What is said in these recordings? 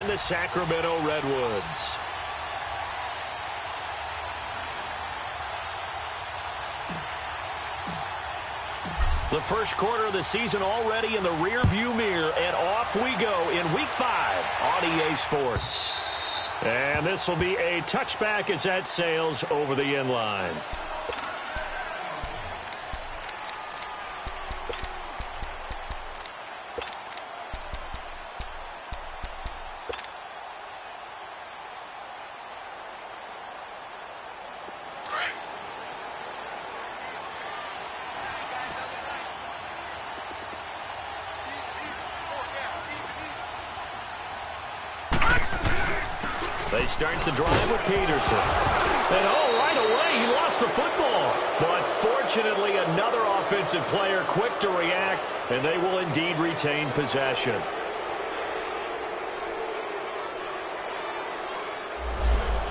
the Sacramento Redwoods. The first quarter of the season already in the rearview mirror, and off we go in Week 5 on EA Sports. And this will be a touchback as that sails over the end line. They start the drive with Peterson. And right away, he lost the football. But fortunately, another offensive player quick to react, and they will indeed retain possession.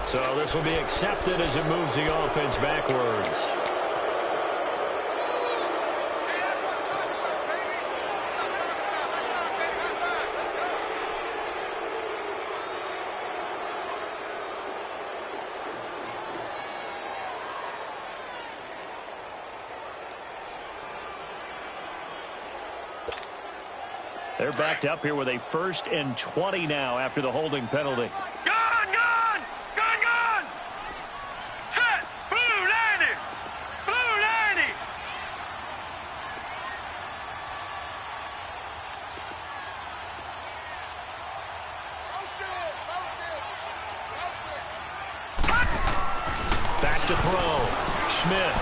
So this will be accepted as it moves the offense backwards. They're backed up here with a 1st and 20 now after the holding penalty. Gun! Gun! Gun! Gun! Set! Blue 90! Blue 90! Back to throw. Schmidt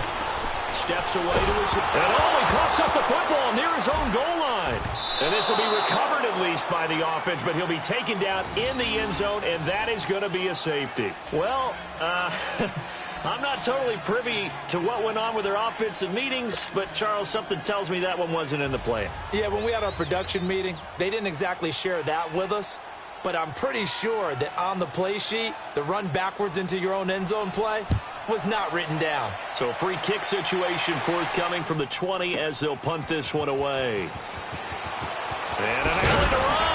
steps away to his... And he coughs up the football near his own goal line. And this will be recovered at least by the offense, but he'll be taken down in the end zone, and that is going to be a safety. Well, I'm not totally privy to what went on with their offensive meetings, but, Charles, something tells me that one wasn't in the plan. Yeah, when we had our production meeting, they didn't exactly share that with us, but I'm pretty sure that on the play sheet, the run backwards into your own end zone play was not written down. So a free kick situation forthcoming from the 20 as they'll punt this one away. And an alley to run.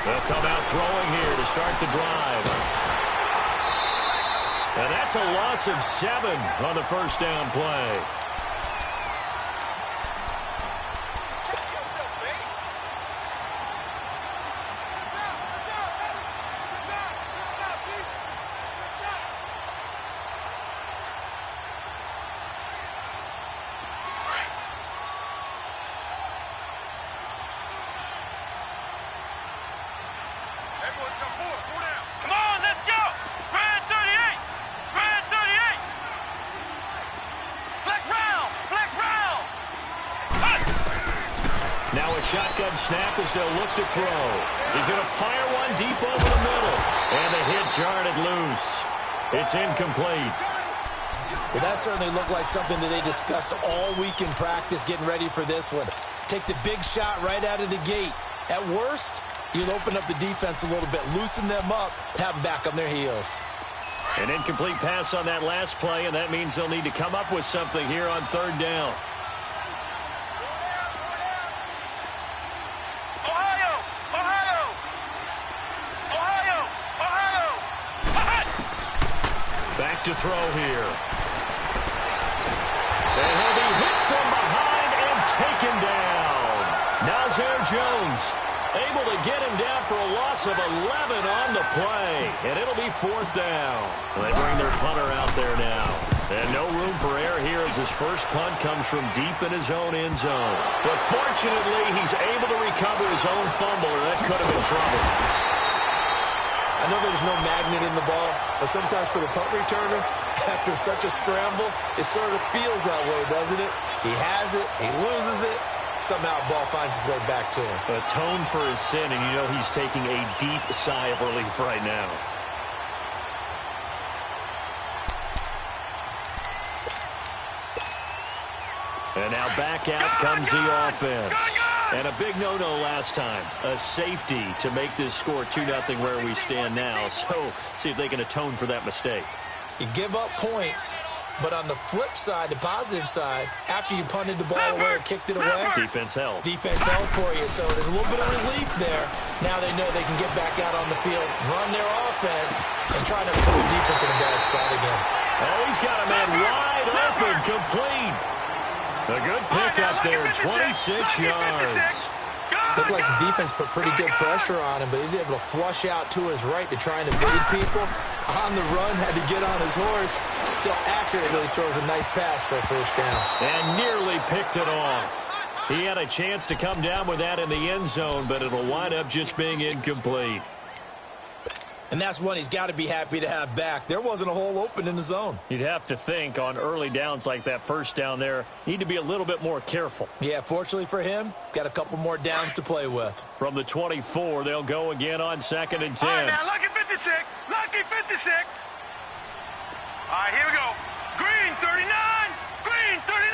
They'll come out throwing here to start the drive. And that's a loss of 7 on the first down play. Now a shotgun snap as they'll look to throw. He's going to fire one deep over the middle. And the hit jarred it loose. It's incomplete. Well, that certainly looked like something that they discussed all week in practice getting ready for this one. Take the big shot right out of the gate. At worst, you'll open up the defense a little bit, loosen them up, have them back on their heels. An incomplete pass on that last play, and that means they'll need to come up with something here on 3rd down. Back to throw here. And he'll be hit from behind and taken down. Nazir Jones able to get him down for a loss of 11 on the play. And it'll be 4th down. They bring their punter out there now. And no room for error here as his first punt comes from deep in his own end zone. But fortunately, he's able to recover his own fumble, or that could have been trouble. I know there's no magnet in the ball, but sometimes for the punt returner, after such a scramble, it sort of feels that way, doesn't it? He has it, he loses it, somehow the ball finds its way back to him. Atone for his sin, and you know he's taking a deep sigh of relief right now. And now back out comes the offense. And a big no-no last time. A safety to make this score 2-0 where we stand now. So see if they can atone for that mistake. You give up points, but on the flip side, the positive side, after you punted the ball away or kicked it away, defense held. Defense held for you. So there's a little bit of relief there. Now they know they can get back out on the field, run their offense, and try to put the defense in a bad spot again. Oh, he's got a man wide open, complete. A good pickup there, 26 yards. Looked like the defense put pretty good pressure on him, but he's able to flush out to his right to try and evade people. On the run, had to get on his horse. Still accurately throws a nice pass for a first down. And nearly picked it off. He had a chance to come down with that in the end zone, but it'll wind up just being incomplete. And that's one he's got to be happy to have back. There wasn't a hole open in the zone. You'd have to think on early downs like that first down there, need to be a little bit more careful. Yeah, fortunately for him, got a couple more downs to play with. From the 24, they'll go again on 2nd and 10. All right, now, lucky 56. Lucky 56. All right, here we go. Green 39. Green 39.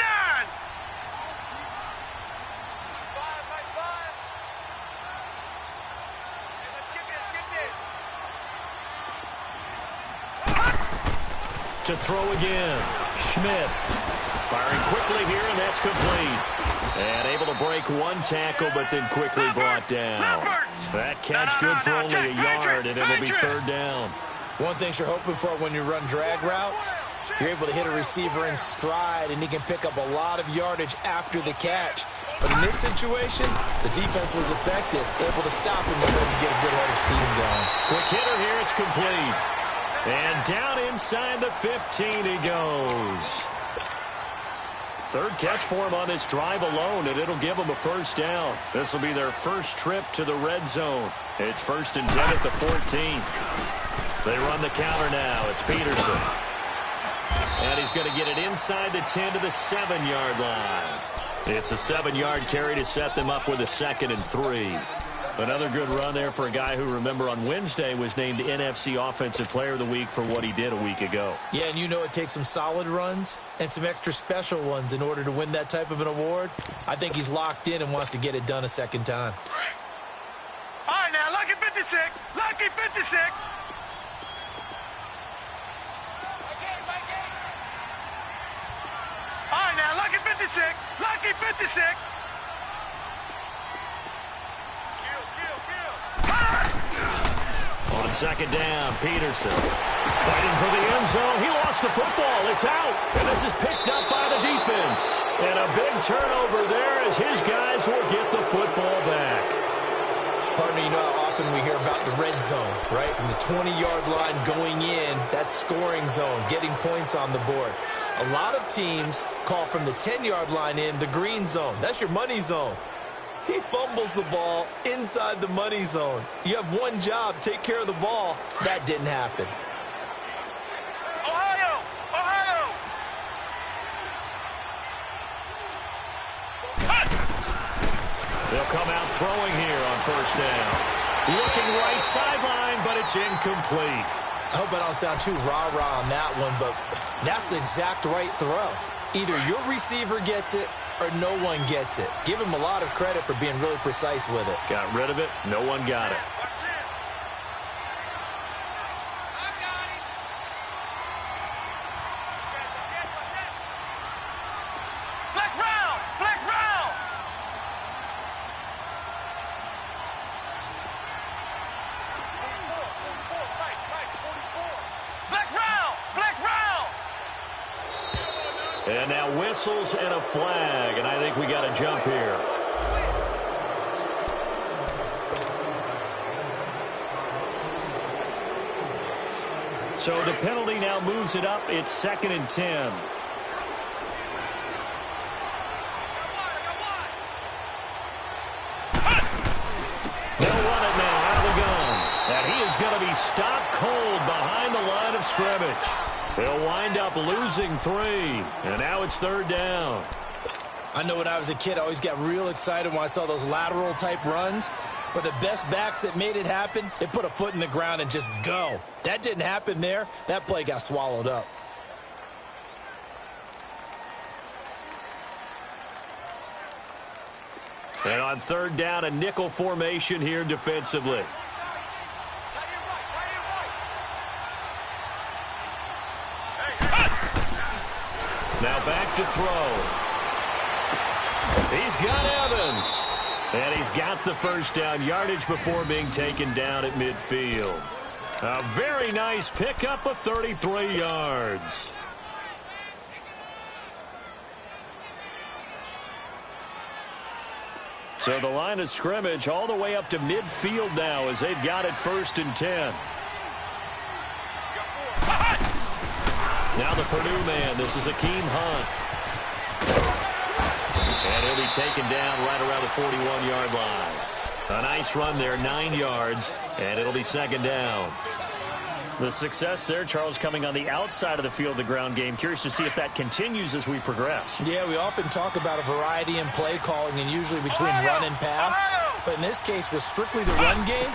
To throw again. Schmidt firing quickly here, and that's complete. And able to break one tackle, but then quickly brought down. That catch good for only a yard, and it'll be third down. One thing you're hoping for when you run drag routes, you're able to hit a receiver in stride, and he can pick up a lot of yardage after the catch. But in this situation, the defense was effective, able to stop him before he could get a good head of steam going. Quick hitter here, it's complete. And down inside the 15 he goes. Third catch for him on this drive alone, and it'll give him a first down. This will be their first trip to the red zone. It's 1st and 10 at the 14. They run the counter now. It's Peterson. And he's going to get it inside the 10 to the 7-yard line. It's a 7-yard carry to set them up with a 2nd and 3. Another good run there for a guy who, remember, on Wednesday was named NFC Offensive Player of the Week for what he did a week ago. Yeah, and you know it takes some solid runs and some extra special ones in order to win that type of an award. I think he's locked in and wants to get it done a second time. All right, now, lucky 56. Lucky 56. All right, now, lucky 56. Lucky 56. On 2nd down, Peterson fighting for the end zone. He lost the football. It's out. And this is picked up by the defense. And a big turnover there as his guys will get the football back. Pardon me, you know how often we hear about the red zone, right? From the 20-yard line going in, that scoring zone, getting points on the board. A lot of teams call from the 10-yard line in the green zone. That's your money zone. He fumbles the ball inside the money zone. You have one job, take care of the ball. That didn't happen. Ohio! Ohio! They'll come out throwing here on 1st down. Looking right sideline, but it's incomplete. I hope I don't sound too rah-rah on that one, but that's the exact right throw. Either your receiver gets it or no one gets it. Give him a lot of credit for being really precise with it. Got rid of it. No one got it. Flex round! Flex round! Flex round! Flex round! And now whistles and a flag, and I think we got a jump here. So the penalty now moves it up. It's 2nd and 10. They'll run it now out of the gun. And he is going to be stop cold behind the line of scrimmage. They'll wind up losing 3, and now it's 3rd down. I know when I was a kid, I always got real excited when I saw those lateral-type runs. But the best backs that made it happen, they put a foot in the ground and just go. That didn't happen there. That play got swallowed up. And on 3rd down, a nickel formation here defensively. Now back to throw. He's got Evans. And he's got the first down yardage before being taken down at midfield. A very nice pickup of 33 yards. So the line of scrimmage all the way up to midfield now as they've got it 1st and 10. Now the Purdue man. This is Akeem Hunt. And he'll be taken down right around the 41-yard line. A nice run there, 9 yards, and it'll be 2nd down. The success there, Charles, coming on the outside of the field, the ground game. Curious to see if that continues as we progress. Yeah, we often talk about a variety in play calling and usually between run and pass. But in this case, with strictly the run game,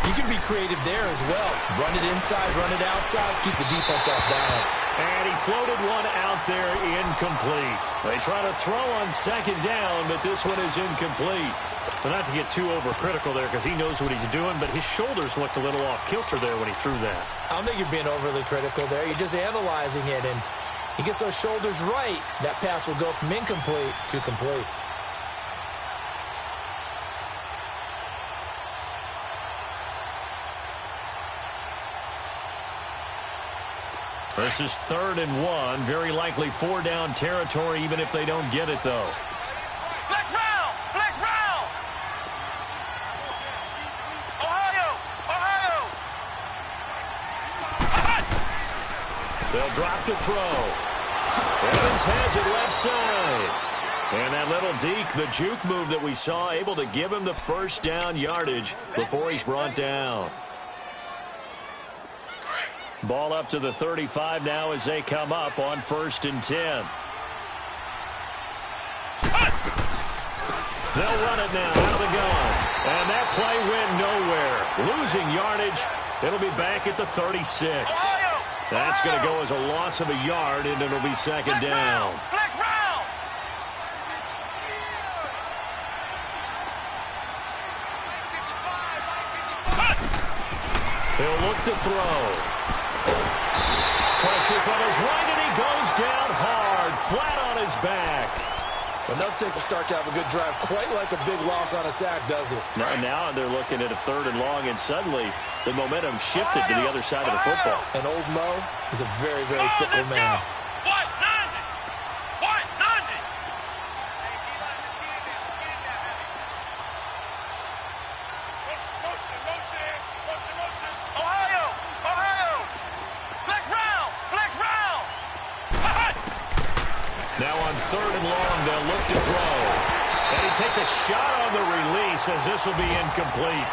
you can be creative there as well. Run it inside, run it outside, keep the defense off balance. And he floated one out there, incomplete. They try to throw on 2nd down, but this one is incomplete. But not to get too overcritical there because he knows what he's doing, but his shoulders looked a little off kilter there when he threw that. I don't think you're being overly critical there. You're just analyzing it, and he gets those shoulders right. That pass will go from incomplete to complete. This is 3rd and 1. Very likely 4-down territory, even if they don't get it, though. Flex round! Flex round! Ohio! Ohio! They'll drop to throw. Evans has it left side. And that little deke, the juke move that we saw, able to give him the 1st down yardage before he's brought down. Ball up to the 35 now as they come up on 1st and 10. They'll run it now out of the gun. And that play went nowhere. Losing yardage. It'll be back at the 36. That's going to go as a loss of a yard, and it'll be 2nd down. Flex round! He'll look to throw. Pressure from his right, and he goes down hard, flat on his back. Enough takes a start to have a good drive, quite like a big loss on a sack, does it? Now they're looking at a 3rd and long, and suddenly the momentum shifted to the other side of the football. And old Mo is a very, very fickle man. What? 90! What? 90! Motion! Ohio! Flex round! Now on 3rd and long, they'll look to throw. And he takes a shot on the release as this will be incomplete.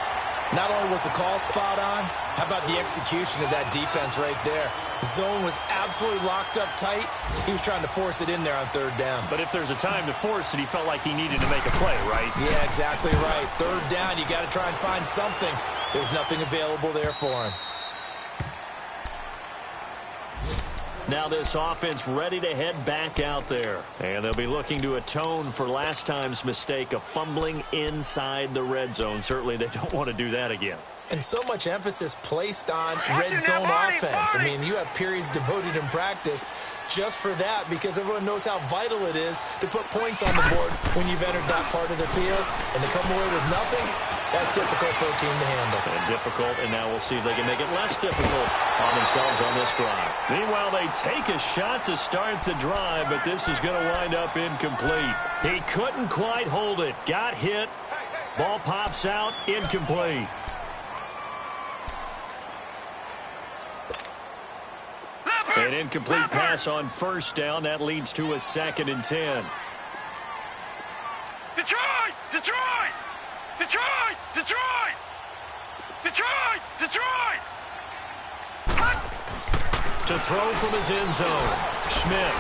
Not only was the call spot on, how about the execution of that defense right there? Zone was absolutely locked up tight. He was trying to force it in there on 3rd down. But if there's a time to force it, he felt like he needed to make a play, right? Yeah, exactly right. 3rd down, you got to try and find something. There's nothing available there for him. Now this offense ready to head back out there. And they'll be looking to atone for last time's mistake of fumbling inside the red zone. Certainly they don't want to do that again. And so much emphasis placed on red zone offense. I mean, you have periods devoted in practice just for that because everyone knows how vital it is to put points on the board when you've entered that part of the field. And to come away with nothing, that's difficult for a team to handle. And difficult, and now we'll see if they can make it less difficult on themselves on this drive. Meanwhile, they take a shot to start the drive, but this is going to wind up incomplete. He couldn't quite hold it. Got hit. Ball pops out. Incomplete. An incomplete pass on 1st down. That leads to a 2nd and 10. Detroit! To throw from his end zone. Schmidt.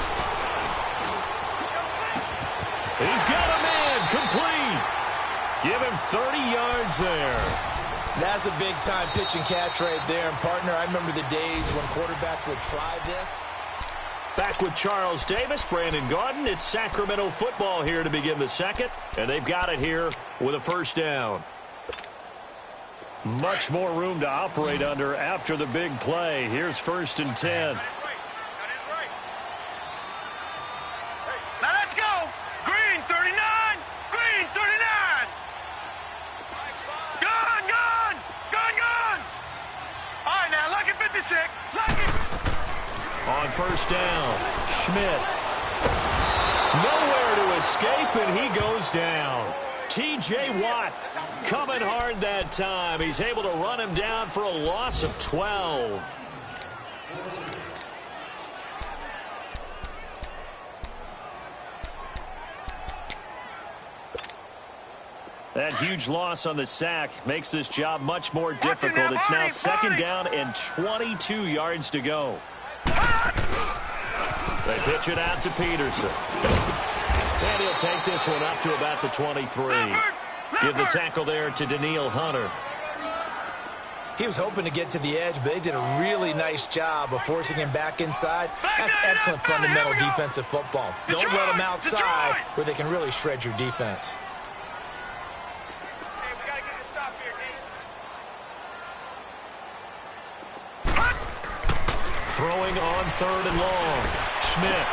He's got a man. Complete. Give him 30 yards there. That's a big-time pitch and catch right there. And, partner, I remember the days when quarterbacks would try this. Back with Charles Davis, Brandon Gaudin. It's Sacramento football here to begin the second. And they've got it here with a first down. Much more room to operate under after the big play. Here's 1st and 10. Now let's go. Green 39. Green 39. Gone, gone. Gone, gone. All right, now, lucky 56. Lucky. On first down, Schmidt. Nowhere to escape, and he goes down. T.J. Watt coming hard that time. He's able to run him down for a loss of 12. That huge loss on the sack makes this job much more difficult. It's now 2nd down and 22 yards to go. They pitch it out to Peterson. And he'll take this one up to about the 23. Give the tackle there to Daniil Hunter. He was hoping to get to the edge, but they did a really nice job of forcing him back inside. That's excellent fundamental defensive football. Don't let him outside where they can really shred your defense. Hey, we got to get this stop here, D. Throwing on 3rd and long. Schmidt.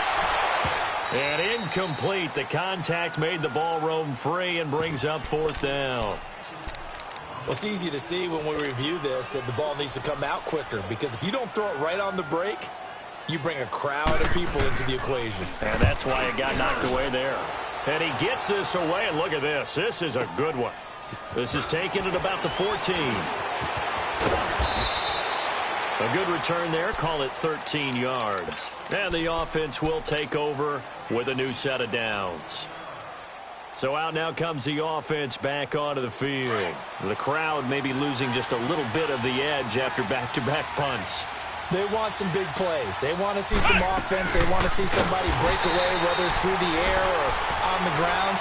And incomplete. The contact made the ball roam free and brings up 4th down. Well, it's easy to see when we review this that the ball needs to come out quicker, because if you don't throw it right on the break, you bring a crowd of people into the equation. And that's why it got knocked away there. And he gets this away, and look at this. This is a good one. This is taken at about the 14. A good return there. Call it 13 yards. And the offense will take over with a new set of downs. So out now comes the offense back onto the field. The crowd may be losing just a little bit of the edge after back-to-back punts. They want some big plays. They want to see some offense. They want to see somebody break away, whether it's through the air or on the ground.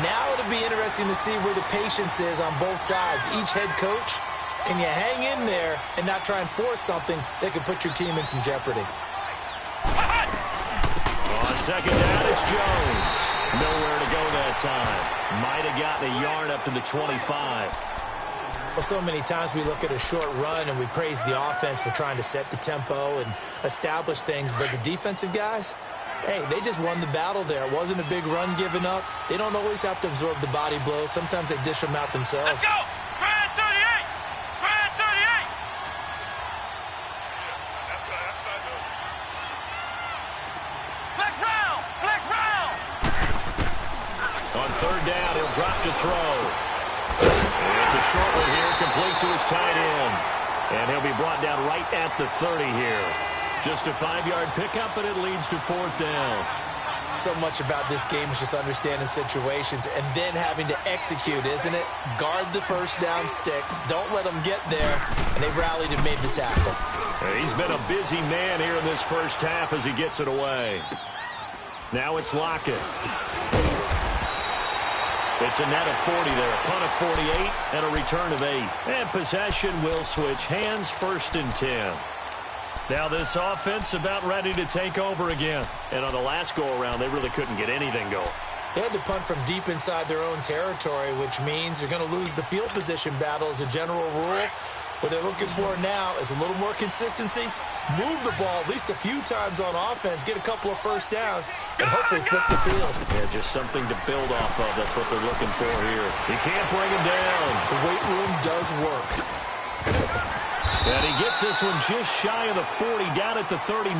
Now it'll be interesting to see where the patience is on both sides. Each head coach, can you hang in there and not try and force something that could put your team in some jeopardy? On 2nd down, it's Jones. Nowhere to go that time. Might have gotten a yard up to the 25. Well, so many times we look at a short run and we praise the offense for trying to set the tempo and establish things, but the defensive guys, hey, they just won the battle there. It wasn't a big run given up. They don't always have to absorb the body blows. Sometimes they dish them out themselves. Let's go. Grand 38. Grand 38. That's not good. Flex round. Flex round. On 3rd down, he'll drop to throw. It's a short one here, complete to his tight end. And he'll be brought down right at the 30 here. Just a 5-yard pickup, and it leads to 4th down. So much about this game is just understanding situations and then having to execute, isn't it? Guard the first down sticks. Don't let them get there. And they rallied and made the tackle. He's been a busy man here in this first half as he gets it away. Now it's Lockett. It's a net of 40 there, a punt of 48, and a return of 8. And possession will switch hands, 1st and 10. Now this offense about ready to take over again. And on the last go-around, they really couldn't get anything going. They had to punt from deep inside their own territory, which means they're going to lose the field position battle as a general rule. What they're looking for now is a little more consistency. Move the ball at least a few times on offense, get a couple of first downs, and hopefully flip the field. Yeah, just something to build off of. That's what they're looking for here. You can't bring him down. The weight room does work. And he gets this one just shy of the 40, down at the 39.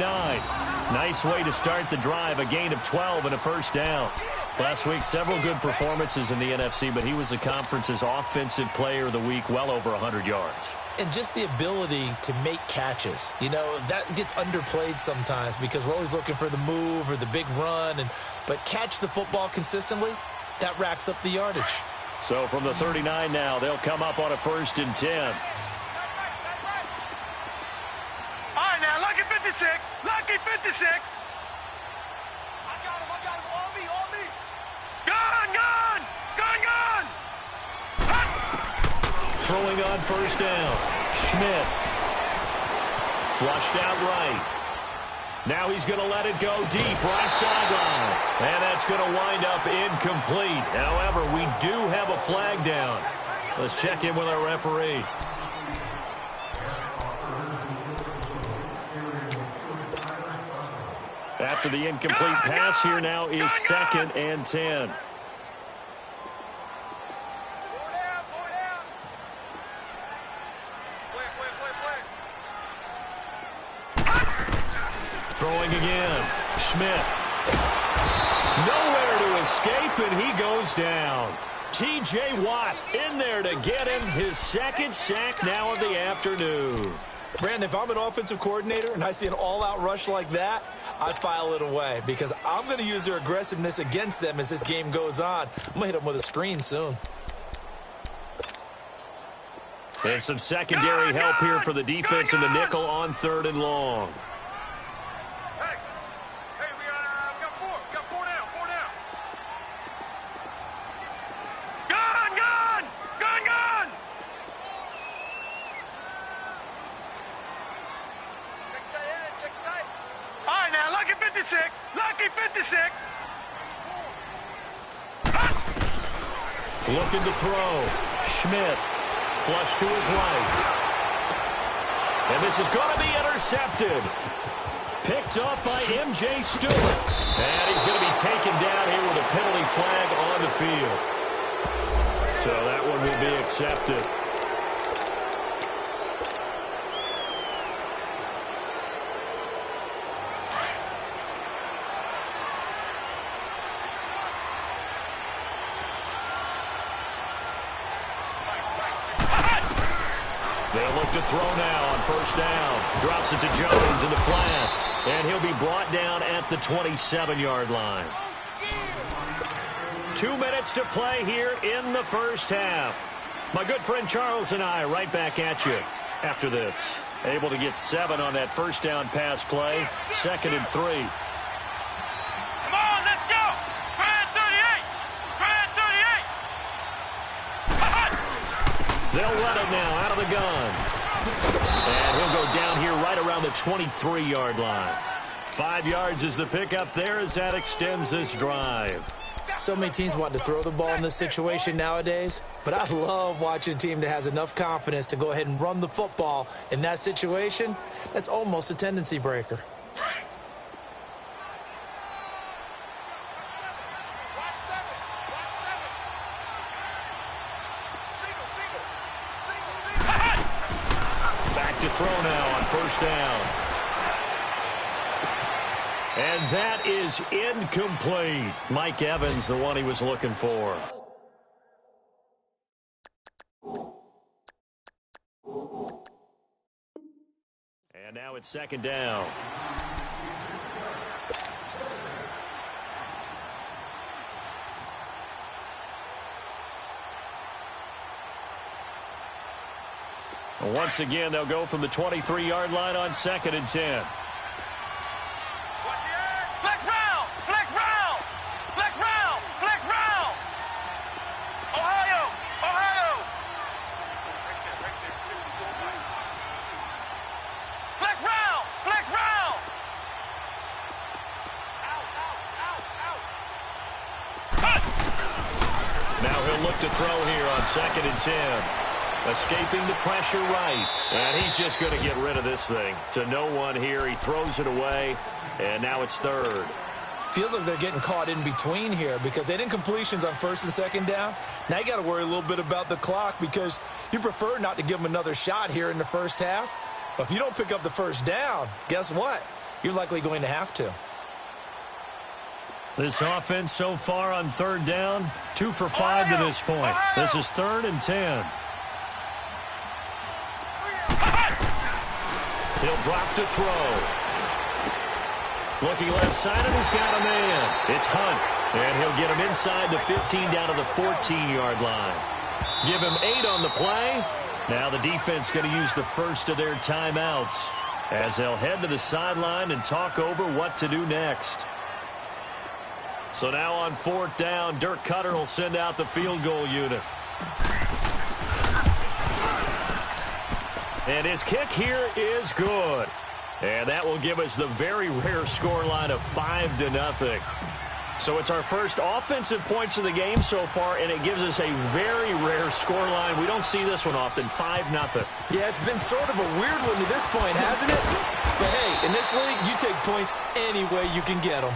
Nice way to start the drive, a gain of 12 and a first down. Last week, several good performances in the NFC, but he was the conference's offensive player of the week, well over 100 yards. And just the ability to make catches. You know, that gets underplayed sometimes because we're always looking for the move or the big run. But catch the football consistently, that racks up the yardage. So from the 39 now, they'll come up on a 1st and 10. All right, now, lucky 56. 56. Lucky 56. I got him. On me. Gun. Throwing on first down. Schmidt. Flushed out right. Now he's going to let it go deep, right sideline. And that's going to wind up incomplete. However, we do have a flag down. Let's check in with our referee. After the incomplete pass, here now is 2nd and 10. Throwing again. Schmidt. Nowhere to escape, and he goes down. T.J. Watt in there to get him his 2nd sack now of the afternoon. Brandon, if I'm an offensive coordinator and I see an all-out rush like that, I file it away because I'm going to use their aggressiveness against them as this game goes on. I'm going to hit them with a screen soon. And some secondary help here for the defense in the nickel on 3rd and long. Lucky 56. Looking to throw. Schmidt. Flush to his right. And this is going to be intercepted. Picked up by M.J. Stewart. And he's going to be taken down here with a penalty flag on the field. So that one will be accepted. They'll look to throw now on first down. Drops it to Jones in the flat. And he'll be brought down at the 27-yard line. 2 minutes to play here in the first half. My good friend Charles and I right back at you after this. Able to get 7 on that first down pass play. 2nd and 3. Come on, let's go. Grand 38. They'll run it now out of the gun. And he'll go down here right around the 23-yard line. 5 yards is the pickup there as that extends this drive. So many teams want to throw the ball in this situation nowadays, but I love watching a team that has enough confidence to go ahead and run the football in that situation. That's almost a tendency breaker. Back to throw now on first down. And that is incomplete. Mike Evans, the one he was looking for. And now it's 2nd down. Once again, they'll go from the 23-yard line on 2nd and 10. Now he'll look to throw here on 2nd and 10. Escaping the pressure right. And he's just going to get rid of this thing. To no one here. He throws it away. And now it's 3rd. Feels like they're getting caught in between here because they didn't completions on 1st and 2nd down. Now you got to worry a little bit about the clock because you prefer not to give them another shot here in the first half. But if you don't pick up the first down, guess what? You're likely going to have to. This offense so far on 3rd down, 2 for 5 to this point. This is 3rd and 10. He'll drop to throw. Looking left side, and he's got a man. It's Hunt, and he'll get him inside the 15 down to the 14-yard line. Give him 8 on the play. Now the defense going to use the first of their timeouts as they'll head to the sideline and talk over what to do next. So now on 4th down, Dirk Cutter will send out the field goal unit. And his kick here is good. And that will give us the very rare scoreline of 5-0. So it's our first offensive points of the game so far, and it gives us a very rare scoreline. We don't see this one often, 5-0. Yeah, it's been sort of a weird one to this point, hasn't it? But hey, in this league, you take points any way you can get them.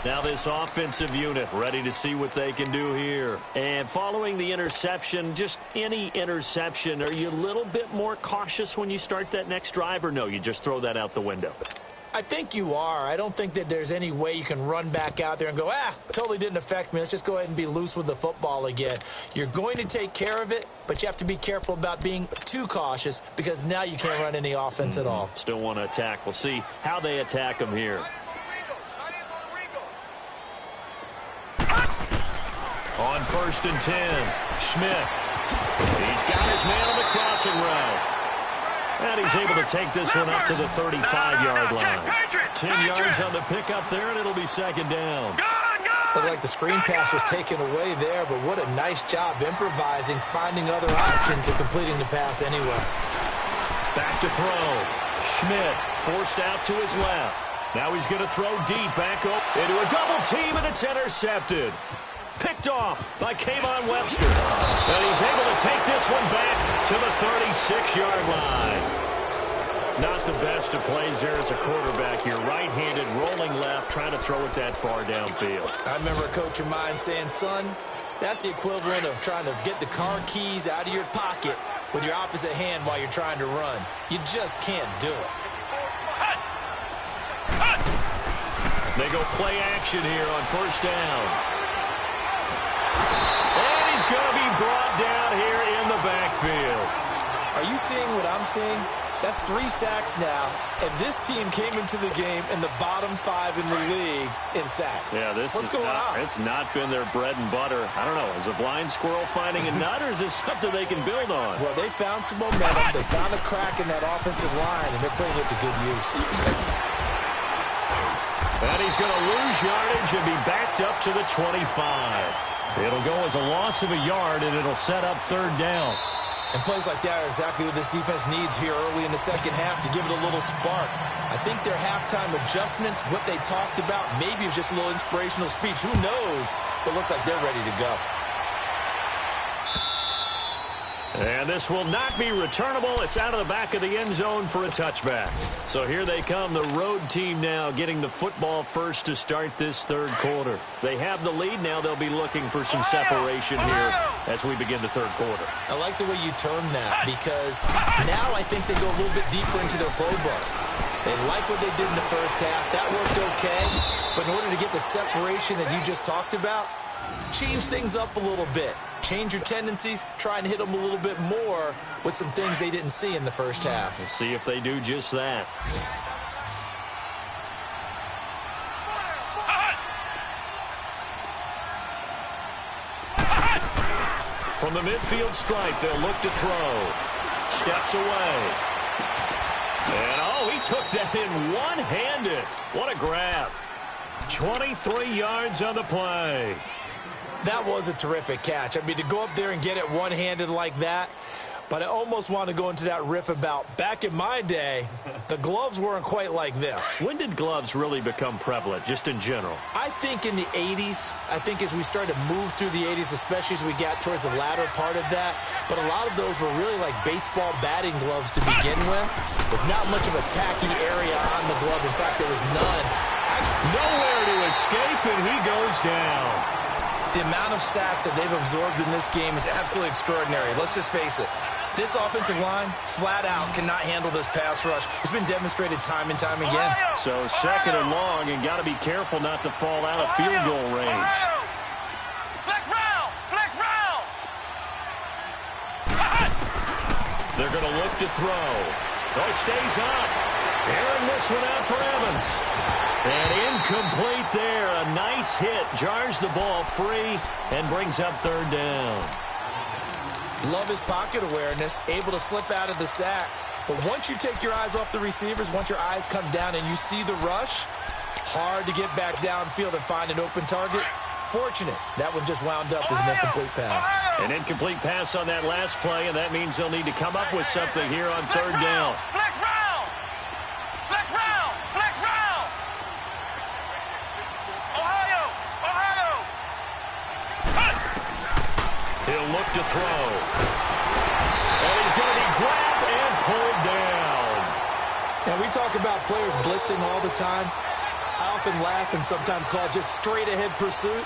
Now this offensive unit ready to see what they can do here. And following the interception, just any interception, are you a little bit more cautious when you start that next drive, or no, you just throw that out the window? I think you are. I don't think that there's any way you can run back out there and go, totally didn't affect me. Let's just go ahead and be loose with the football again. You're going to take care of it, but you have to be careful about being too cautious because now you can't run any offense at all. Still want to attack. We'll see how they attack them here. On 1st and 10, Schmidt. He's got his man on the crossing route. And he's able to take this one up to the 35-yard line. 10 yards on the pickup there, and it'll be 2nd down. Looked like the screen pass was taken away there, but what a nice job improvising, finding other options, and completing the pass anyway. Back to throw. Schmidt forced out to his left. Now he's going to throw deep back up into a double team, and it's intercepted. Picked off by Kayvon Webster. And he's able to take this one back to the 36-yard line. Not the best of plays there as a quarterback here. Right-handed, rolling left, trying to throw it that far downfield. I remember a coach of mine saying, son, that's the equivalent of trying to get the car keys out of your pocket with your opposite hand while you're trying to run. You just can't do it. They go play action here on 1st down. And he's going to be brought down here in the backfield. Are you seeing what I'm seeing? That's 3 sacks now, and this team came into the game in the bottom 5 in the league in sacks. Yeah, what's going on? It's not been their bread and butter. I don't know. Is a blind squirrel finding a nut, or is this something they can build on? Well, they found some momentum. They found a crack in that offensive line, and they're putting it to good use. And he's going to lose yardage and be backed up to the 25. It'll go as a loss of a yard, and it'll set up 3rd down. And plays like that are exactly what this defense needs here early in the second half to give it a little spark. I think their halftime adjustments, what they talked about, maybe it was just a little inspirational speech. Who knows? But it looks like they're ready to go. And this will not be returnable. It's out of the back of the end zone for a touchback. So here they come, the road team now getting the football first to start this 3rd quarter. They have the lead now. They'll be looking for some separation here as we begin the 3rd quarter. I like the way you term that because now I think they go a little bit deeper into their playbook. They like what they did in the first half. That worked okay. But in order to get the separation that you just talked about, change things up a little bit. Change your tendencies, try and hit them a little bit more with some things they didn't see in the first half. We'll see if they do just that. From the midfield stripe, they'll look to throw. Steps away. And, he took that in one-handed. What a grab. 23 yards on the play. That was a terrific catch. I mean, to go up there and get it one-handed like that, but I almost want to go into that riff about back in my day, the gloves weren't quite like this. When did gloves really become prevalent, just in general? I think in the 80s. I think as we started to move through the 80s, especially as we got towards the latter part of that. But a lot of those were really like baseball batting gloves to begin with not much of a tacky area on the glove. In fact, there was none. Nowhere to escape, and he goes down. The amount of sacks that they've absorbed in this game is absolutely extraordinary. Let's just face it. This offensive line, flat out, cannot handle this pass rush. It's been demonstrated time and time again. So 2nd and long, and got to be careful not to fall out of field goal range. Flex round! Flex round! They're going to look to throw. He stays up. Airing this one out for Evans. And incomplete there. A nice hit. Jars the ball free and brings up 3rd down. Love his pocket awareness. Able to slip out of the sack. But once you take your eyes off the receivers, once your eyes come down and you see the rush, hard to get back downfield and find an open target. Fortunate, that one just wound up as an incomplete pass. An incomplete pass on that last play, and that means they'll need to come up with something here on third down. Flex round! Flex round! Flex round! Ohio! Ohio! He'll look to throw. And he's going to be grabbed and pulled down. Now, we talk about players blitzing all the time. I often laugh and sometimes call it just straight-ahead pursuit.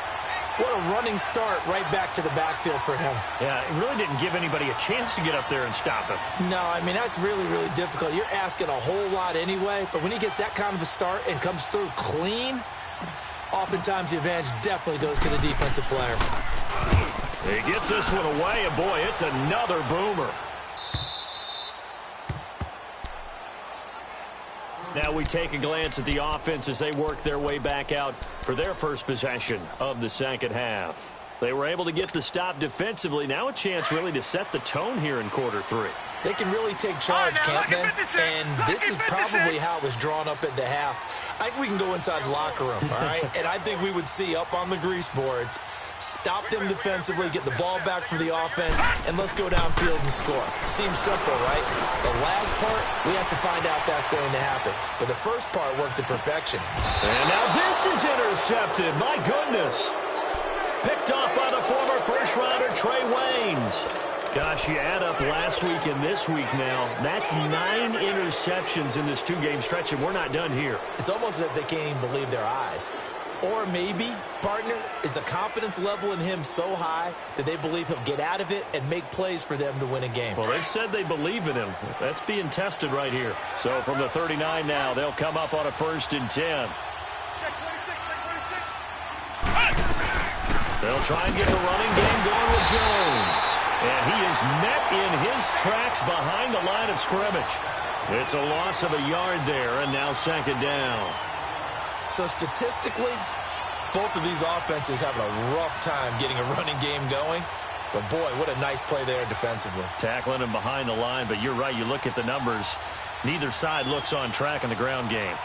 What a running start right back to the backfield for him. Yeah, it really didn't give anybody a chance to get up there and stop him. No, I mean, that's really, really difficult. You're asking a whole lot anyway, but when he gets that kind of a start and comes through clean, oftentimes the advantage definitely goes to the defensive player. He gets this one away, and boy, it's another boomer. Now we take a glance at the offense as they work their way back out for their first possession of the second half. They were able to get the stop defensively. Now a chance really to set the tone here in quarter three. They can really take charge, can't they? And this is probably how it was drawn up at the half. I think we can go inside the locker room, all right? And I think we would see up on the grease boards, stop them defensively, get the ball back for the offense, and let's go downfield and score. Seems simple, right? The last part, we have to find out that's going to happen. But the first part worked to perfection. And now this is intercepted. My goodness. Picked off by the former first-rounder Trey Waynes. Gosh, you add up last week and this week now. That's 9 interceptions in this two-game stretch, and we're not done here. It's almost as if they can't even believe their eyes. Or maybe, partner, is the confidence level in him so high that they believe he'll get out of it and make plays for them to win a game. Well, they've said they believe in him. That's being tested right here. So from the 39 now, they'll come up on a 1st and 10. They'll try and get the running game going with Jones. And he is met in his tracks behind the line of scrimmage. It's a loss of a yard there, and now 2nd down. So statistically, both of these offenses having a rough time getting a running game going. But boy, what a nice play there defensively. Tackling him behind the line, but you're right, you look at the numbers. Neither side looks on track in the ground game.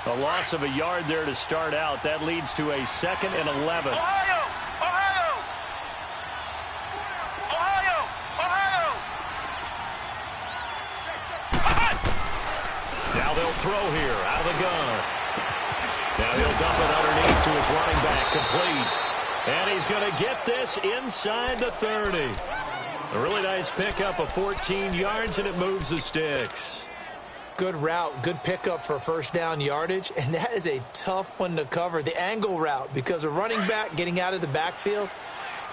A loss of a yard there to start out. That leads to a 2nd and 11. Ohio! Ohio! Ohio! Ohio! Now they'll throw here out of the gun. Now he'll dump it underneath to his running back, complete. And he's going to get this inside the 30. A really nice pickup of 14 yards, and it moves the sticks. Good route, good pickup for 1st down yardage, and that is a tough one to cover, the angle route, because a running back getting out of the backfield,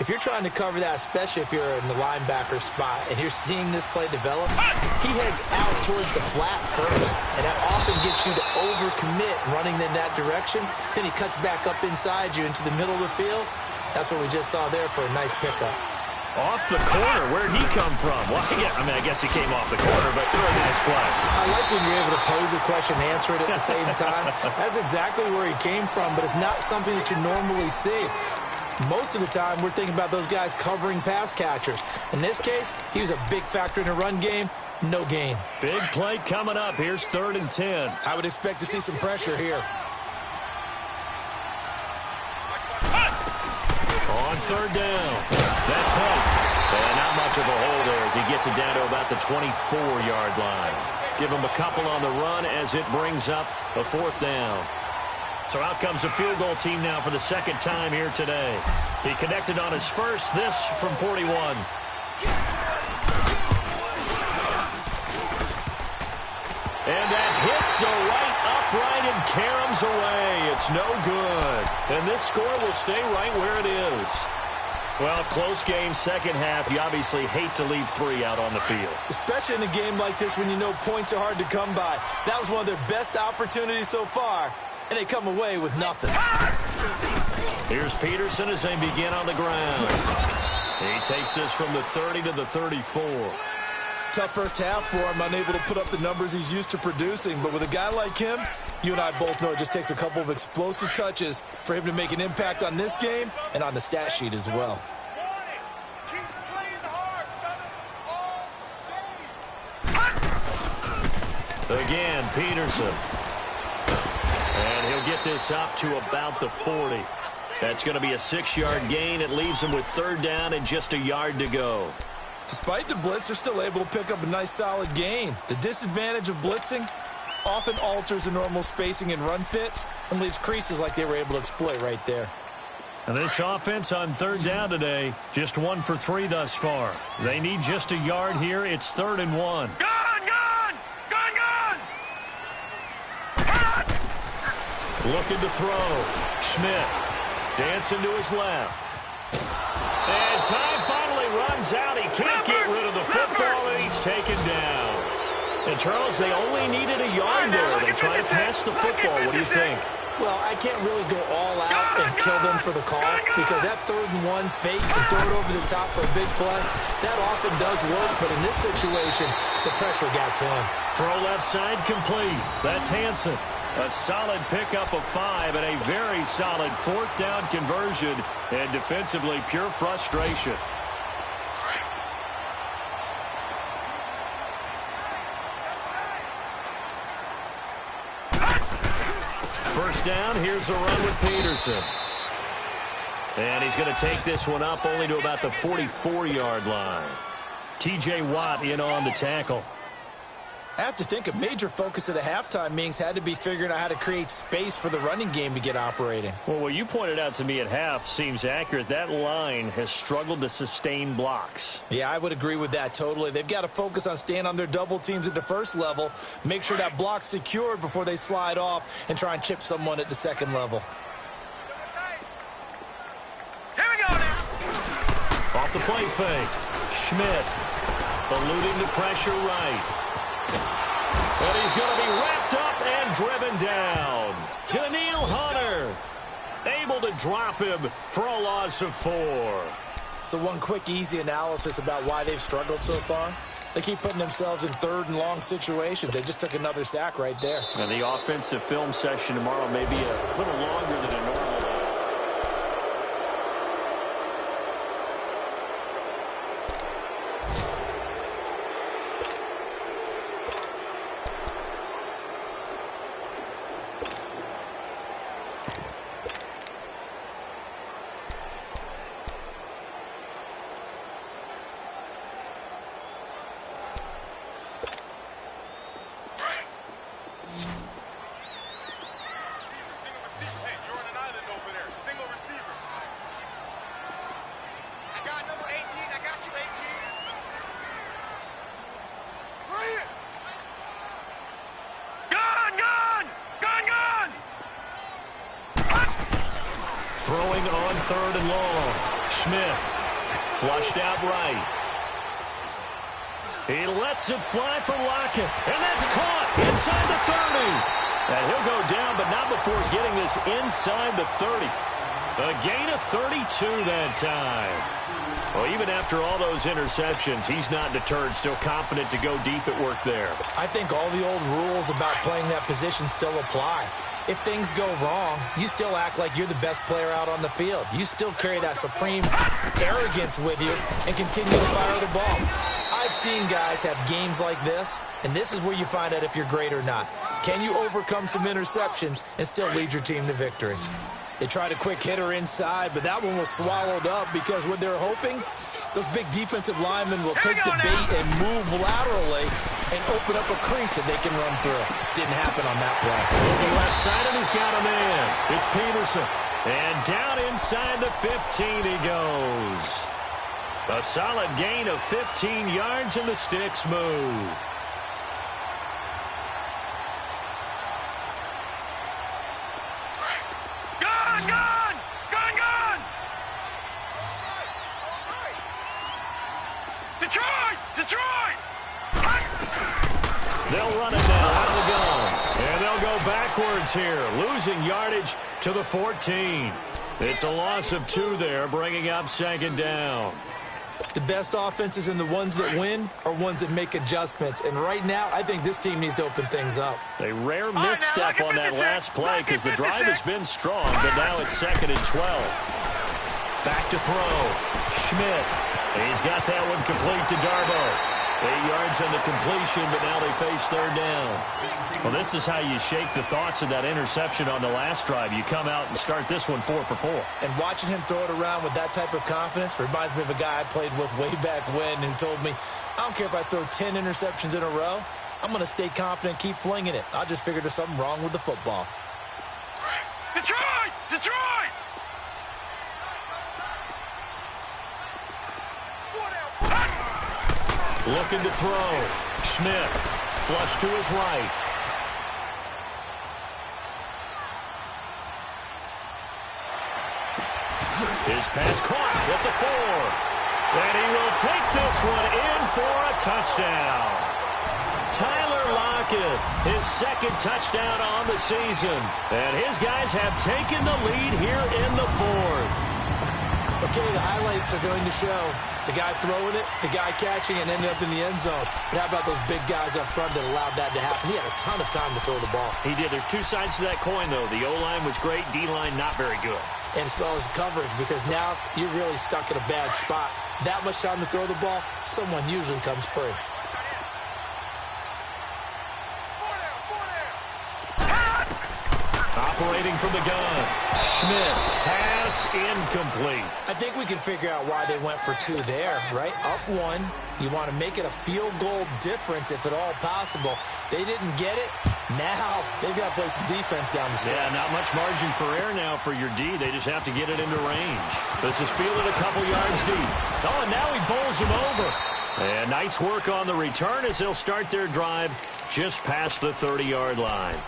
if you're trying to cover that, especially if you're in the linebacker spot and you're seeing this play develop, he heads out towards the flat first, and that often gets you to overcommit running in that direction. Then he cuts back up inside you into the middle of the field. That's what we just saw there for a nice pickup. Off the corner. Where'd he come from? Well, I guess he came off the corner, but a nice play. I like when you're able to pose a question and answer it at the same time. That's exactly where he came from, but it's not something that you normally see. Most of the time, we're thinking about those guys covering pass catchers. In this case, he was a big factor in the run game. No gain. Big play coming up. Here's 3rd and 10. I would expect to see some pressure here. On 3rd down. That's Hope. And not much of a hole there as he gets it down to about the 24-yard line. Give him a couple on the run as it brings up a 4th down. So out comes the field goal team now for the 2nd time here today. He connected on his first, this from 41. And that hits the right upright and caroms away. It's no good. And this score will stay right where it is. Well, close game, 2nd half. You obviously hate to leave 3 out on the field. Especially in a game like this when you know points are hard to come by. That was one of their best opportunities so far, and they come away with nothing. Here's Peterson as they begin on the ground. He takes this from the 30 to the 34. Tough first half for him, unable to put up the numbers he's used to producing. But with a guy like him, you and I both know it just takes a couple of explosive touches for him to make an impact on this game and on the stat sheet as well. Again, Peterson. And he'll get this up to about the 40. That's going to be a 6-yard gain. It leaves him with 3rd down and just a yard to go. Despite the blitz, they're still able to pick up a nice, solid gain. The disadvantage of blitzing often alters the normal spacing and run fits and leaves creases like they were able to exploit right there. And this offense on 3rd down today, just 1 for 3 thus far. They need just a yard here. It's 3rd and 1. Looking to throw. Schmidt dancing to his left. And time finally runs out. He can't get rid of the football, and he's taken down. And, Charles, they only needed a yard there. They try to pass the football. What do you think? Well, I can't really go all out and kill them for the call because that 3rd and 1 fake and throw it over the top for a big play, that often does work. But in this situation, the pressure got to him. Throw left side complete. That's Hansen. A solid pickup of 5 and a very solid 4th down conversion, and defensively pure frustration. First down, here's a run with Peterson. And he's going to take this one up only to about the 44-yard line. T.J. Watt in on the tackle. I have to think a major focus of the halftime meetings had to be figuring out how to create space for the running game to get operating. Well, what you pointed out to me at half seems accurate. That line has struggled to sustain blocks. Yeah, I would agree with that totally. They've got to focus on staying on their double teams at the first level, make sure that block's secured before they slide off, and try and chip someone at the second level. Here we go now. Off the play fake. Schmidt eluding the pressure right. And he's going to be wrapped up and driven down. Daniil Hunter able to drop him for a loss of 4. So one quick, easy analysis about why they've struggled so far. They keep putting themselves in 3rd and long situations. They just took another sack right there. And the offensive film session tomorrow may be a little longer than a normal. Throwing on 3rd and long. Schmidt flushed out right. He lets it fly for Lockett. And that's caught inside the 30. And he'll go down, but not before getting this inside the 30. A gain of 32 that time. Well, even after all those interceptions, he's not deterred, still confident to go deep at work there. I think all the old rules about playing that position still apply. If things go wrong, you still act like you're the best player out on the field. You still carry that supreme arrogance with you and continue to fire the ball. I've seen guys have games like this, and this is where you find out if you're great or not. Can you overcome some interceptions and still lead your team to victory? They tried a quick hitter inside, but that one was swallowed up because what they're hoping, those big defensive linemen will take the bait and move laterally and open up a crease that they can run through. Didn't happen on that play. Looking left side, and he's got a man. It's Peterson. And down inside the 15 he goes. A solid gain of 15 yards, and the sticks move. Detroit! They'll run it now out of the gun. And they'll go backwards here, losing yardage to the 14. It's a loss of 2 there, bringing up 2nd down. The best offenses and the ones that win are ones that make adjustments. And right now, I think this team needs to open things up. A rare misstep on that last play because the drive has been strong, but now it's 2nd and 12. Back to throw. Schmidt. He's got that one complete to Darbo. 8 yards on the completion, but now they face third down. Well, this is how you shake the thoughts of that interception on the last drive. You come out and start this one 4 for 4. And watching him throw it around with that type of confidence reminds me of a guy I played with way back when who told me, I don't care if I throw 10 interceptions in a row. I'm going to stay confident, keep flinging it. I just figured there's something wrong with the football. Detroit! Detroit! Looking to throw. Schmidt, flush to his right. His pass caught at the 4. And he will take this one in for a touchdown. Tyler Lockett, his second touchdown on the season. And his guys have taken the lead here in the 4th. Okay, the highlights are going to show the guy throwing it, the guy catching, and ended up in the end zone. But how about those big guys up front that allowed that to happen? He had a ton of time to throw the ball. He did. There's two sides to that coin, though. The O-line was great. D-line not very good. And as well as coverage, because now you're really stuck in a bad spot. That much time to throw the ball, someone usually comes free. Operating from the gun. Schmidt, pass incomplete. I think we can figure out why they went for 2 there, right? Up 1. You want to make it a field goal difference if at all possible. They didn't get it. Now they've got to play some defense down the stretch. Yeah, not much margin for error now for your D. They just have to get it into range. This is fielded a couple yards deep. Oh, and now he bowls him over. And nice work on the return as they'll start their drive just past the 30-yard line.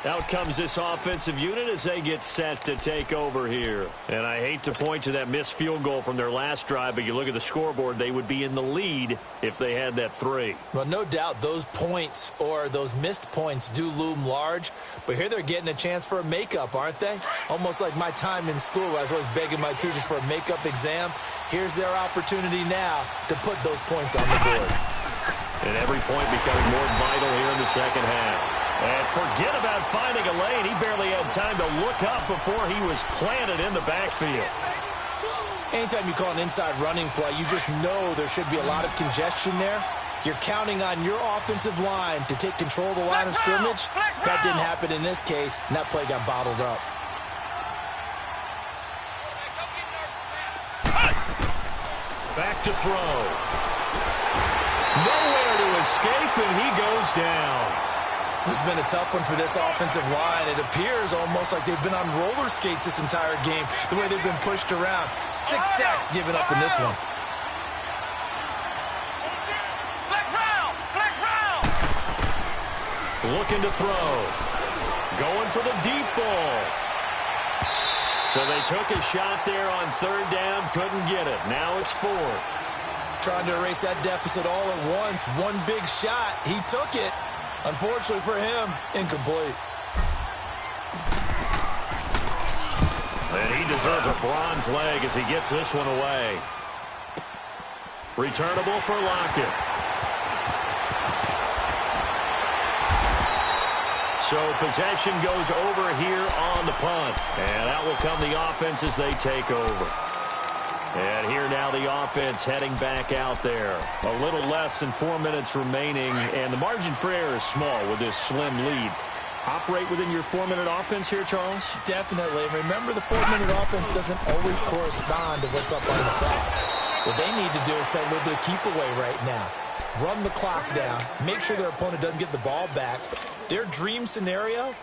Out comes this offensive unit as they get set to take over here. And I hate to point to that missed field goal from their last drive, but you look at the scoreboard, they would be in the lead if they had that 3. Well, no doubt those points or those missed points do loom large. But here they're getting a chance for a makeup, aren't they? Almost like my time in school where I was always begging my teachers for a makeup exam. Here's their opportunity now to put those points on the board. And every point becoming more vital here in the second half. And forget about finding a lane. He barely had time to look up before he was planted in the backfield. Anytime you call an inside running play, you just know there should be a lot of congestion there. You're counting on your offensive line to take control of the line of scrimmage. That didn't happen in this case, and that play got bottled up. Back to throw. Nowhere to escape, and he goes down. This has been a tough one for this offensive line. It appears almost like they've been on roller skates this entire game, the way they've been pushed around. 6 sacks given up in this one. Flex round! Flex round! Looking to throw. Going for the deep ball. So they took a shot there on 3rd down, couldn't get it. Now it's 4th. Trying to erase that deficit all at once. One big shot. He took it. Unfortunately for him, incomplete. And he deserves a bronze leg as he gets this one away. Returnable for Lockett. So possession goes over here on the punt. And out will come the offense as they take over. And here now the offense heading back out there. A little less than 4 minutes remaining, and the margin for error is small with this slim lead. Operate within your 4-minute offense here, Charles? Definitely. Remember, the 4-minute offense doesn't always correspond to what's up on the clock. What they need to do is play a little bit of keep away right now. Run the clock down. Make sure their opponent doesn't get the ball back. Their dream scenario,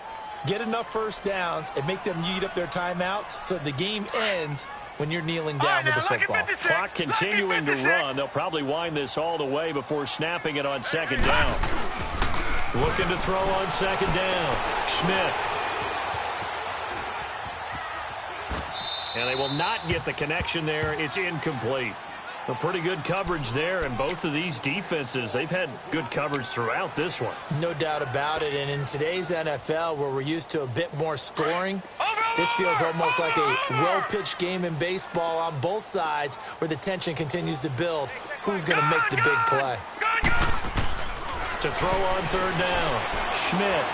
get enough first downs and make them eat up their timeouts so the game ends when you're kneeling down with the football. Clock continuing to run. They'll probably wind this all the way before snapping it on 2nd down. Looking to throw on 2nd down. Schmidt. And they will not get the connection there. It's incomplete. A pretty good coverage there, and both of these defenses, they've had good coverage throughout this one. No doubt about it, and in today's NFL, where we're used to a bit more scoring, this feels almost like a well-pitched game in baseball on both sides where the tension continues to build. Who's going to make the big play? To throw on 3rd down, Schmidt.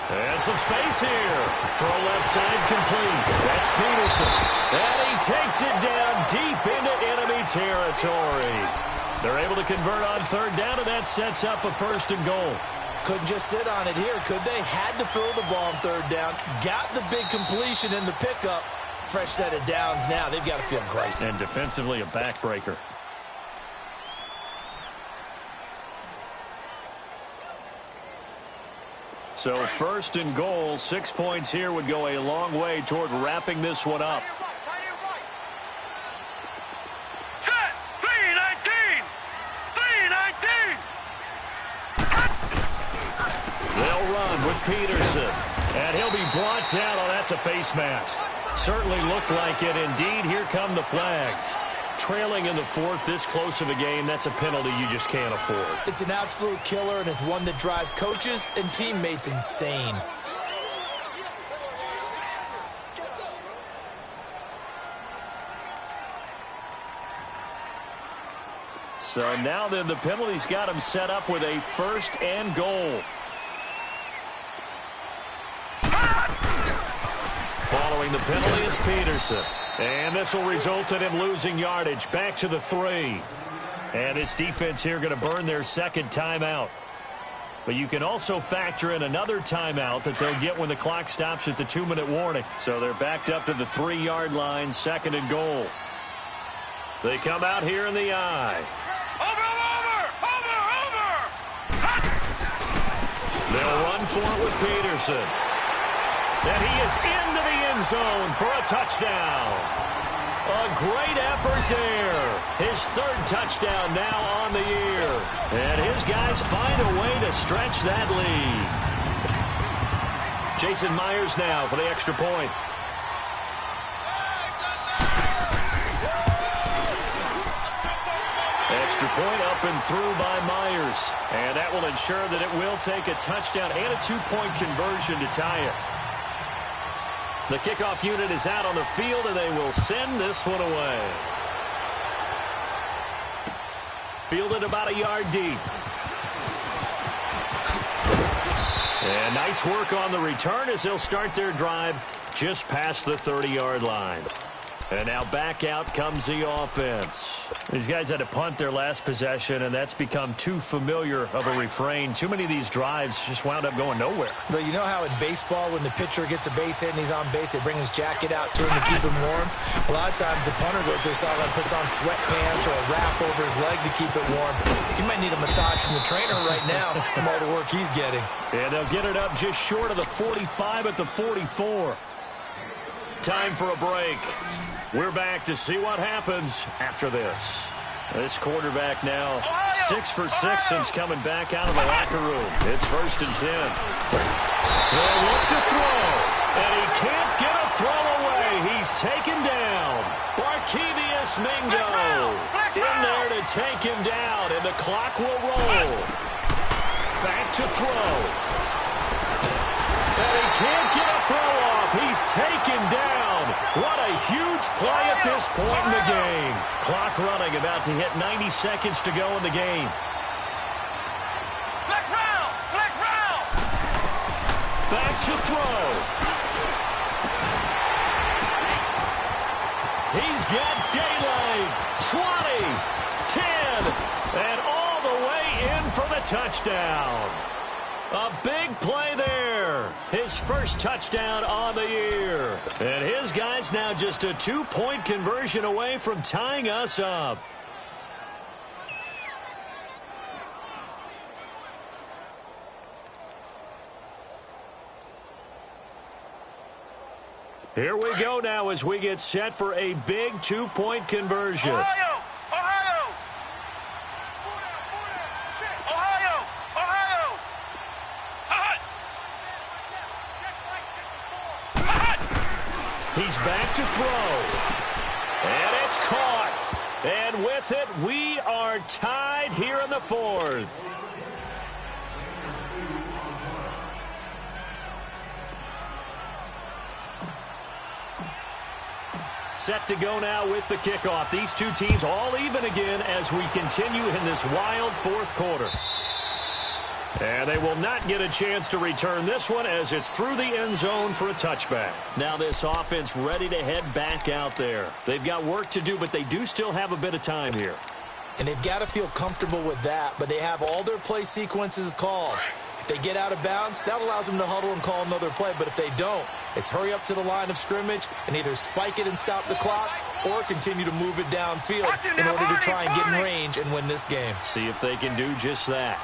And some space here. Throw left side complete. That's Peterson. And he takes it down deep into enemy territory. They're able to convert on third down, and that sets up a 1st and goal. Couldn't just sit on it here, could they? Had to throw the ball on third down. Got the big completion in the pickup. Fresh set of downs now. They've got to feel great. And defensively, a backbreaker. So 1st and goal, 6 points here would go a long way toward wrapping this one up. Set! 3-19! 3-19! They'll run with Peterson. And he'll be brought down. Oh, that's a face mask. Certainly looked like it. Indeed, here come the flags. Trailing in the 4th, this close of a game, that's a penalty you just can't afford. It's an absolute killer, and it's one that drives coaches and teammates insane. So now then, the penalty's got him set up with a 1st and goal. Following the penalty, it's Peterson. And this will result in him losing yardage. Back to the 3. And this defense here going to burn their 2nd timeout. But you can also factor in another timeout that they'll get when the clock stops at the 2-minute warning. So they're backed up to the 3-yard line, 2nd and goal. They come out here in the eye. They'll run for it with Peterson. And he is into the end zone for a touchdown. A great effort there. His 3rd touchdown now on the year. And his guys find a way to stretch that lead. Jason Myers now for the extra point. Extra point up and through by Myers. And that will ensure that it will take a touchdown and a 2-point conversion to tie it. The kickoff unit is out on the field, and they will send this one away. Fielded about a yard deep. And nice work on the return as they'll start their drive just past the 30-yard line. And now back out comes the offense. These guys had to punt their last possession, and that's become too familiar of a refrain. Too many of these drives just wound up going nowhere. But you know how in baseball, when the pitcher gets a base hit and he's on base, they bring his jacket out to him to keep him warm? A lot of times the punter goes to the sideline, puts on sweatpants or a wrap over his leg to keep it warm. He might need a massage from the trainer right now from all the work he's getting. And they'll get it up just short of the 45 at the 44. Time for a break. We're back to see what happens after this. This quarterback now 6 for 6 since coming back out of the locker room. It's 1st and 10. They'll look to throw, and he can't get a throw away. He's taken down. Barkevius Mingo in there to take him down, and the clock will roll. Back to throw. And he can't get a throw off. He's taken down. What a huge play at this point in the game. Clock running, about to hit 90 seconds to go in the game. Flex round! Flex round! Back to throw. He's got daylight. 20, 10, and all the way in for the touchdown. A big play there. His 1st touchdown on the year. And his guys now just a 2-point conversion away from tying us up. Here we go now as we get set for a big 2-point conversion. Ohio! Ohio! Ohio! Ohio! He's back to throw. And it's caught. And with it, we are tied here in the 4th. Set to go now with the kickoff. These two teams all even again as we continue in this wild 4th quarter. And they will not get a chance to return this one as it's through the end zone for a touchback. Now this offense ready to head back out there. They've got work to do, but they do still have a bit of time here. And they've got to feel comfortable with that, but they have all their play sequences called. If they get out of bounds, that allows them to huddle and call another play. But if they don't, it's hurry up to the line of scrimmage and either spike it and stop the clock or continue to move it downfield in order to try and get in range and win this game. See if they can do just that.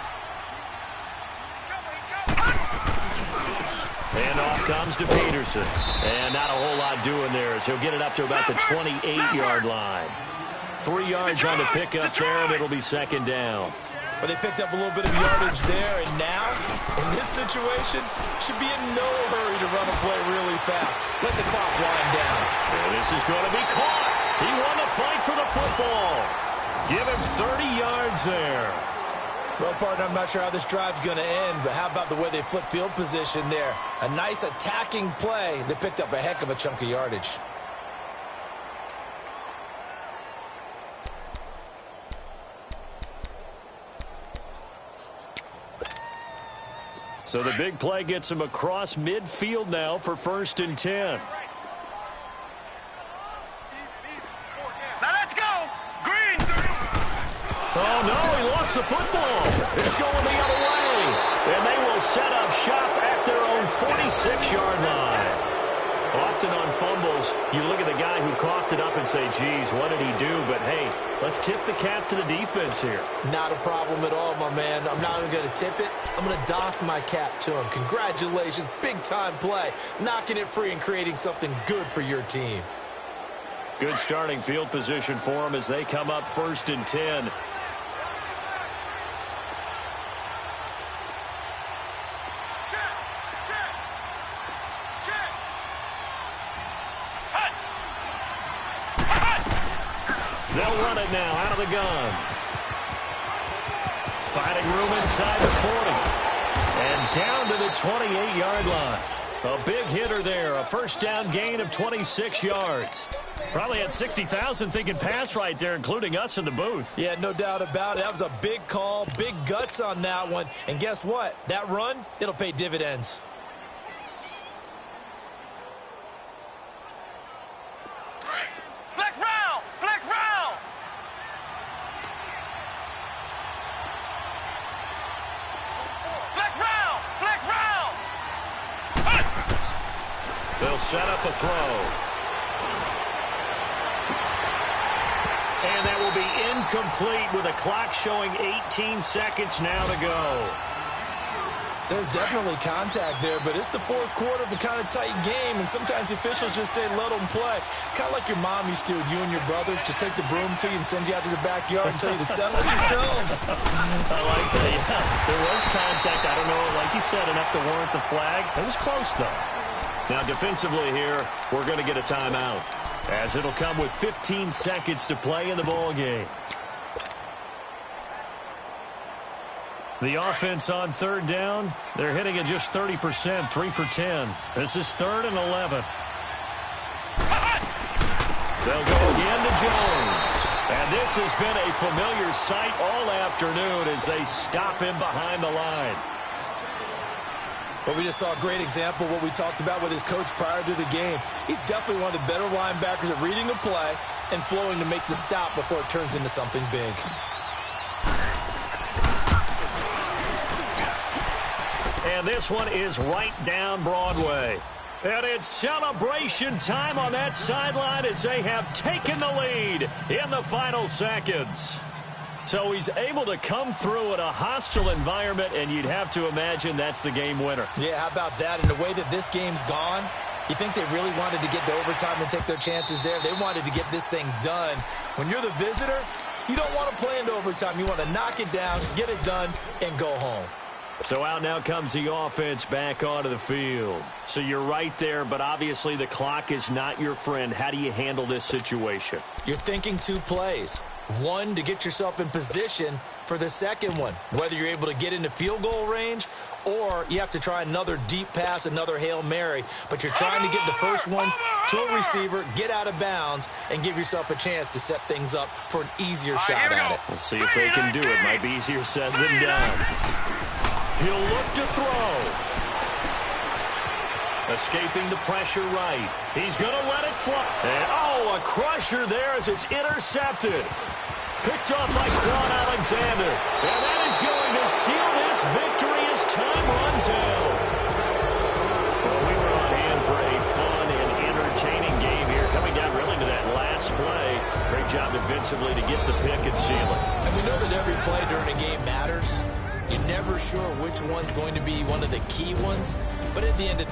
And off comes to Peterson. And not a whole lot doing there as he'll get it up to about the 28-yard line. 3 yards on the pickup there, and it'll be second down. But they picked up a little bit of yardage there, and now, in this situation, should be in no hurry to run a play really fast. Let the clock wind down. And this is going to be caught. He won the fight for the football. Give him 30 yards there. Well, partner, I'm not sure how this drive's going to end, but how about the way they flip field position there? A nice attacking play. They picked up a heck of a chunk of yardage. So the big play gets him across midfield now for 1st and 10. Now let's go. Green. Oh, no, he lost the football. It's going the other way. And they will set up shop at their own 46-yard line. Often on fumbles, you look at the guy who coughed it up and say, geez, what did he do? But, hey, let's tip the cap to the defense here. Not a problem at all, my man. I'm not even going to tip it. I'm going to doff my cap to him. Congratulations, big-time play. Knocking it free and creating something good for your team. Good starting field position for them as they come up 1st and 10. They'll run it now out of the gun. Finding room inside the 40. And down to the 28-yard line. A big hitter there. A first down gain of 26 yards. Probably had 60,000 thinking pass right there, including us in the booth. Yeah, no doubt about it. That was a big call, big guts on that one. And guess what? That run, it'll pay dividends. Flex round. Flex round. Flex round. Flex round. They'll set up a throw. And that will be incomplete with a clock showing 18 seconds now to go. There's definitely contact there, but it's the fourth quarter of a kind of tight game, and sometimes the officials just say, let them play. Kind of like your mom used to with you and your brothers. Just take the broom to you and send you out to the backyard and tell you to settle yourselves. I like that, yeah. There was contact. I don't know, like you said, enough to warrant the flag. It was close, though. Now, defensively here, we're going to get a timeout, as it'll come with 15 seconds to play in the ball game. The offense on 3rd down, they're hitting at just 30%, 3 for 10. This is 3rd and 11. They'll go again to Jones. And this has been a familiar sight all afternoon as they stop him behind the line. Well, we just saw a great example of what we talked about with his coach prior to the game. He's definitely one of the better linebackers at reading a play and flowing to make the stop before it turns into something big. And this one is right down Broadway. And it's celebration time on that sideline as they have taken the lead in the final seconds. So he's able to come through in a hostile environment, and you'd have to imagine that's the game winner. Yeah, how about that? And the way that this game's gone, you think they really wanted to get to overtime and take their chances there? They wanted to get this thing done. When you're the visitor, you don't want to play into overtime. You want to knock it down, get it done, and go home. So out now comes the offense back onto the field. So you're right there, but obviously the clock is not your friend. How do you handle this situation? You're thinking 2 plays. One, to get yourself in position for the second one, whether you're able to get into field goal range or you have to try another deep pass, another Hail Mary. But you're trying to get the first one to a receiver, get out of bounds, and give yourself a chance to set things up for an easier shot at it. We'll see if they can do it. Might be easier said than done. He'll look to throw. Escaping the pressure right. He's going to let it fly. And, oh, a crusher there as it's intercepted. Picked off by Quan Alexander. And that is going to seal this victory as time runs out. Well, we were on hand for a fun and entertaining game here. Coming down really to that last play. Great job defensively to get the pick and seal it. And we know that every play during a game matters. You're never sure which one's going to be one of the key ones. But at the end of